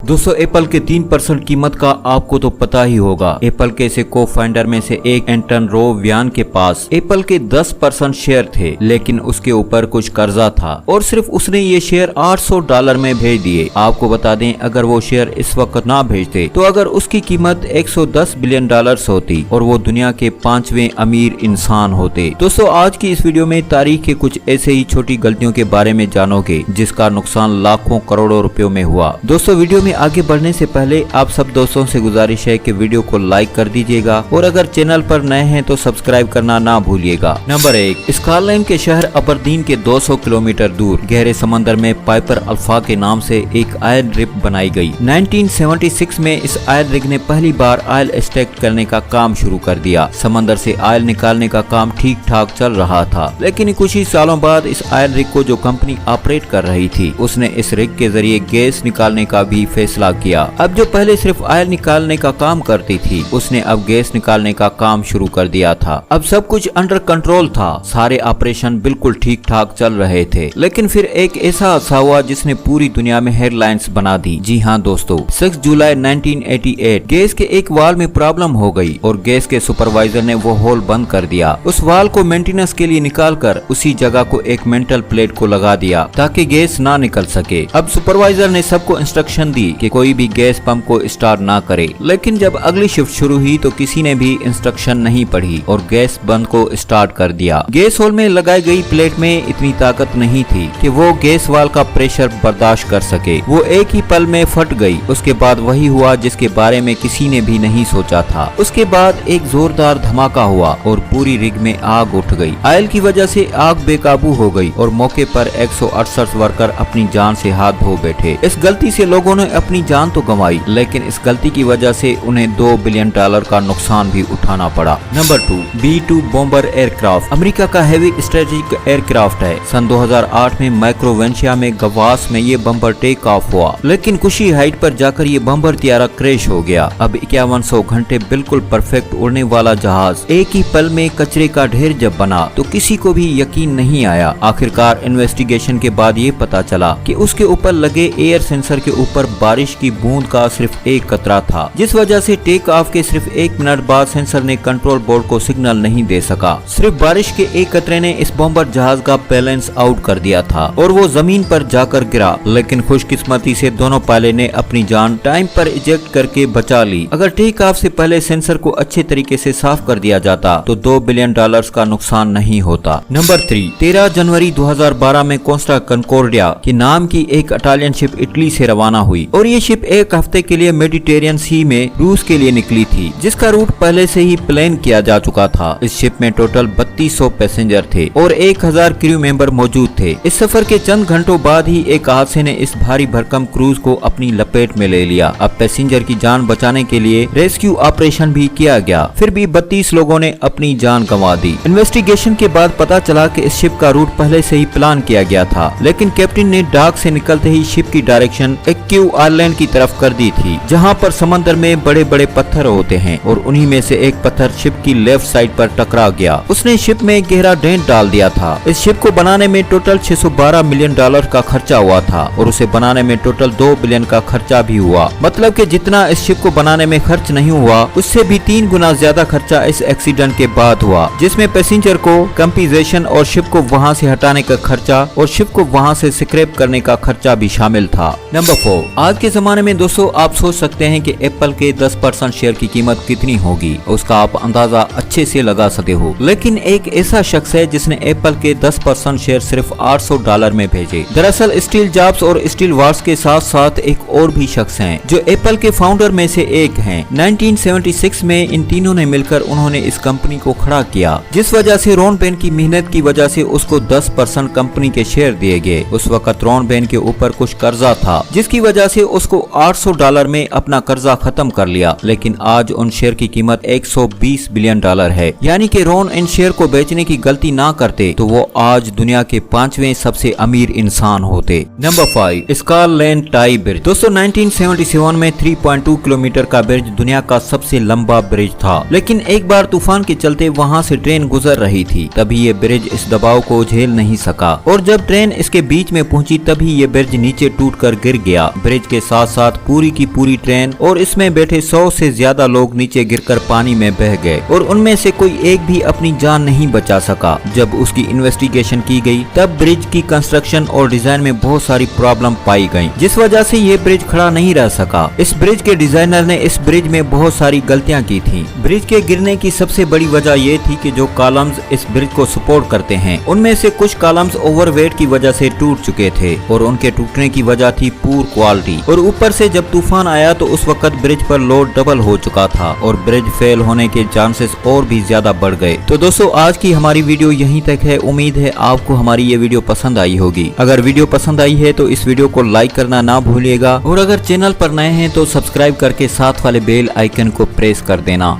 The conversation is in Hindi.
दोस्तों एप्पल के 3% कीमत का आपको तो पता ही होगा। एप्पल के से को फाउंडर में से एक एंटन रो व्यान के पास एप्पल के 10% शेयर थे, लेकिन उसके ऊपर कुछ कर्जा था और सिर्फ उसने ये शेयर $800 में भेज दिए। आपको बता दें, अगर वो शेयर इस वक्त ना भेजते तो अगर उसकी कीमत $110 बिलियन होती और वो दुनिया के 5वें अमीर इंसान होते। दोस्तों आज की इस वीडियो में तारीख के कुछ ऐसे ही छोटी गलतियों के बारे में जानोगे जिसका नुकसान लाखों करोड़ों रुपयों में हुआ। दोस्तों वीडियो में आगे बढ़ने से पहले आप सब दोस्तों से गुजारिश है कि वीडियो को लाइक कर दीजिएगा और अगर चैनल पर नए हैं तो सब्सक्राइब करना ना भूलिएगा। नंबर 1, स्कॉटलैंड के शहर अबरदीन के 200 किलोमीटर दूर गहरे समंदर में पाइपर अल्फा के नाम से एक आयल रिग बनाई गई। 1976 में इस आयल रिग ने पहली बार आयल एक्सट्रैक्ट करने का काम शुरू कर दिया। समंदर से आयल निकालने का काम ठीक ठाक चल रहा था, लेकिन कुछ ही सालों बाद इस आयल रिग को जो कंपनी ऑपरेट कर रही थी उसने इस रिग के जरिए गैस निकालने का भी फैसला किया। अब जो पहले सिर्फ आयल निकालने का काम करती थी उसने अब गैस निकालने का काम शुरू कर दिया था। अब सब कुछ अंडर कंट्रोल था, सारे ऑपरेशन बिल्कुल ठीक ठाक चल रहे थे, लेकिन फिर एक ऐसा हादसा हुआ जिसने पूरी दुनिया में हेडलाइंस बना दी। जी हाँ दोस्तों, 6 जुलाई 1988 गैस के एक वाल में प्रॉब्लम हो गई और गैस के सुपरवाइजर ने वो होल बंद कर दिया। उस वाल को मेंटेनेंस के लिए निकाल कर उसी जगह को एक मेंटल प्लेट को लगा दिया ताकि गैस ना निकल सके। अब सुपरवाइजर ने सबको इंस्ट्रक्शन दी कि कोई भी गैस पंप को स्टार्ट ना करे, लेकिन जब अगली शिफ्ट शुरू हुई तो किसी ने भी इंस्ट्रक्शन नहीं पढ़ी और गैस बंद को स्टार्ट कर दिया। गैस होल में लगाई गई प्लेट में इतनी ताकत नहीं थी कि वो गैस वाल का प्रेशर बर्दाश्त कर सके। वो एक ही पल में फट गई। उसके बाद वही हुआ जिसके बारे में किसी ने भी नहीं सोचा था। उसके बाद एक जोरदार धमाका हुआ और पूरी रिग में आग उठ गई। आयल की वजह से आग बेकाबू हो गई और मौके पर 168 वर्कर अपनी जान से हाथ धो बैठे। इस गलती से लोगों ने अपनी जान तो गंवाई, लेकिन इस गलती की वजह से उन्हें $2 बिलियन का नुकसान भी उठाना पड़ा। Number 2, B-2 bomber aircraft America का हैवी स्ट्रेटेजिक एयरक्राफ्ट है। सन 2008 में माइक्रोवेंशिया में गवास में ये बम्बर टेक ऑफ हुआ, लेकिन कुछ ही हाइट पर जाकर ये बम्बर तियारा क्रैश हो गया। अब 5100 घंटे बिल्कुल परफेक्ट उड़ने वाला जहाज एक ही पल में कचरे का ढेर जब बना तो किसी को भी यकीन नहीं आया। आखिरकार इन्वेस्टिगेशन के बाद ये पता चला कि उसके ऊपर लगे एयर सेंसर के ऊपर बारिश की बूंद का सिर्फ एक कतरा था, जिस वजह से टेक ऑफ के सिर्फ 1 मिनट बाद सेंसर ने कंट्रोल बोर्ड को सिग्नल नहीं दे सका। सिर्फ बारिश के एक कतरे ने इस बॉम्बर जहाज का बैलेंस आउट कर दिया था और वो जमीन पर जाकर गिरा, लेकिन खुशकिस्मती से दोनों पायलट ने अपनी जान टाइम पर इजेक्ट करके बचा ली। अगर टेक ऑफ से पहले सेंसर को अच्छे तरीके से साफ कर दिया जाता तो $2 बिलियन का नुकसान नहीं होता। नंबर 3, 13 जनवरी 2012 में कोस्टा कनकॉर्डिया के नाम की एक इटालियन शिप इटली से रवाना हुई और ये शिप एक हफ्ते के लिए मेडिटेरियन सी में रूस के लिए निकली थी, जिसका रूट पहले से ही प्लान किया जा चुका था। इस शिप में टोटल 3200 पैसेंजर थे और 1000 क्रू मेंबर मौजूद थे। इस सफर के चंद घंटों बाद ही एक हादसे ने इस भारी भरकम क्रूज को अपनी लपेट में ले लिया। अब पैसेंजर की जान बचाने के लिए रेस्क्यू ऑपरेशन भी किया गया, फिर भी 32 लोगों ने अपनी जान गंवा दी। इन्वेस्टिगेशन के बाद पता चला कि इस शिप का रूट पहले से ही प्लान किया गया था, लेकिन कैप्टन ने डॉक से निकलते ही शिप की डायरेक्शन एक्यू आइलैंड की तरफ कर दी थी, जहां पर समंदर में बड़े बड़े पत्थर होते हैं और उन्हीं में से एक पत्थर शिप की लेफ्ट साइड पर टकरा गया। उसने शिप में गहरा डेंट डाल दिया था। इस शिप को बनाने में टोटल $612 मिलियन का खर्चा हुआ था और उसे बनाने में टोटल $2 बिलियन का खर्चा भी हुआ। मतलब कि जितना इस शिप को बनाने में खर्च नहीं हुआ उससे भी 3 गुना ज्यादा खर्चा इस एक्सीडेंट के बाद हुआ, जिसमें पैसेंजर को कंपनसेशन और शिप को वहां से हटाने का खर्चा और शिप को वहां से स्क्रैप करने का खर्चा भी शामिल था। नंबर 4, आज के जमाने में दोस्तों आप सोच सकते हैं कि एप्पल के 10% शेयर की कीमत कितनी होगी, उसका आप अंदाजा अच्छे से लगा सकते हो, लेकिन एक ऐसा शख्स है जिसने एप्पल के 10% शेयर सिर्फ $800 में भेजे। दरअसल स्टीव जॉब्स और स्टीव वॉट्स के साथ साथ एक और भी शख्स हैं जो एप्पल के फाउंडर में से एक हैं। 1976 में इन तीनों ने मिलकर उन्होंने इस कंपनी को खड़ा किया, जिस वजह से रॉन बेन की मेहनत की वजह से उसको 10% कंपनी के शेयर दिए गए। उस वक्त रॉन बेन के ऊपर कुछ कर्जा था जिसकी वजह से उसको $800 में अपना कर्जा खत्म कर लिया, लेकिन आज उन शेयर की कीमत $120 बिलियन है। यानी कि रॉन इन शेयर को बेचने की गलती ना करते तो वो आज दुनिया के 5वें सबसे अमीर इंसान होते। Number 5, Scotland tie bridge. दोस्तों 1977 में 3.2 किलोमीटर का ब्रिज दुनिया का सबसे लंबा ब्रिज था, लेकिन एक बार तूफान के चलते वहाँ से ट्रेन गुजर रही थी, तभी ये ब्रिज इस दबाव को झेल नहीं सका और जब ट्रेन इसके बीच में पहुंची तभी ये ब्रिज नीचे टूटकर गिर गया। ब्रिज के के साथ साथ पूरी की पूरी ट्रेन और इसमें बैठे 100 से ज्यादा लोग नीचे गिरकर पानी में बह गए और उनमें से कोई एक भी अपनी जान नहीं बचा सका। जब उसकी इन्वेस्टिगेशन की गई तब ब्रिज की कंस्ट्रक्शन और डिजाइन में बहुत सारी प्रॉब्लम पाई गयी, जिस वजह से ये ब्रिज खड़ा नहीं रह सका। इस ब्रिज के डिजाइनर ने इस ब्रिज में बहुत सारी गलतियां की थी। ब्रिज के गिरने की सबसे बड़ी वजह ये थी कि जो कॉलम्स इस ब्रिज को सपोर्ट करते हैं उनमें से कुछ कॉलम्स ओवरवेट की वजह से टूट चुके थे और उनके टूटने की वजह थी पुअर क्वालिटी। और ऊपर से जब तूफान आया तो उस वक्त ब्रिज पर लोड डबल हो चुका था और ब्रिज फेल होने के चांसेस और भी ज्यादा बढ़ गए। तो दोस्तों आज की हमारी वीडियो यहीं तक है। उम्मीद है आपको हमारी ये वीडियो पसंद आई होगी। अगर वीडियो पसंद आई है तो इस वीडियो को लाइक करना ना भूलिएगा और अगर चैनल पर नए हैं तो सब्सक्राइब करके साथ वाले बेल आइकन को प्रेस कर देना।